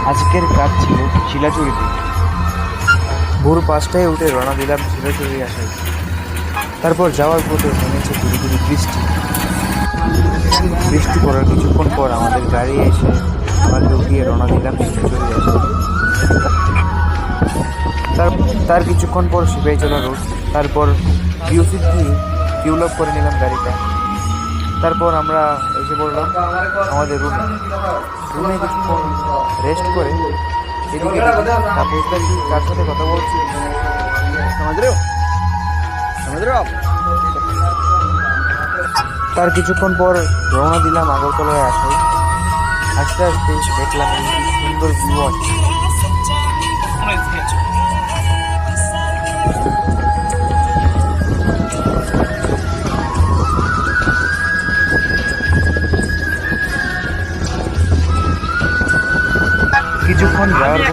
আজকের কাজ ছিল শিলাচুরিতে। ভোর 5টায় উঠে রওনা দিলাম শিলাচুরি আসায়। তারপর যাওয়ার পথে নেমেছে ধীরে ধীরে বৃষ্টি। বৃষ্টি পড়ার কিছুক্ষণ পর আমাদের গাড়ি এসে আমাকে উঠিয়ে রওনা দিলাম শিলাচুরি আসায়। তার তার কিছুক্ষণ পর সিপাহীজলা রোড, তারপর বিওসি দিয়ে টিউলঅপ করে নিলাম গাড়িটা। তারপর আমরা এসে পড়লাম আমাদের রুমে। রুমে কিছুক্ষণ রেস্ট করে এদিকে হাফিজদার কি কার সাথে কথা বলছি তার কিছুক্ষণ পর রওনা দিলাম আগরতলায় আসাই। আস্তে আস্তে দেখলাম এই কি সুন্দর ভিউ আছে। কিছুক্ষণ যাওয়ার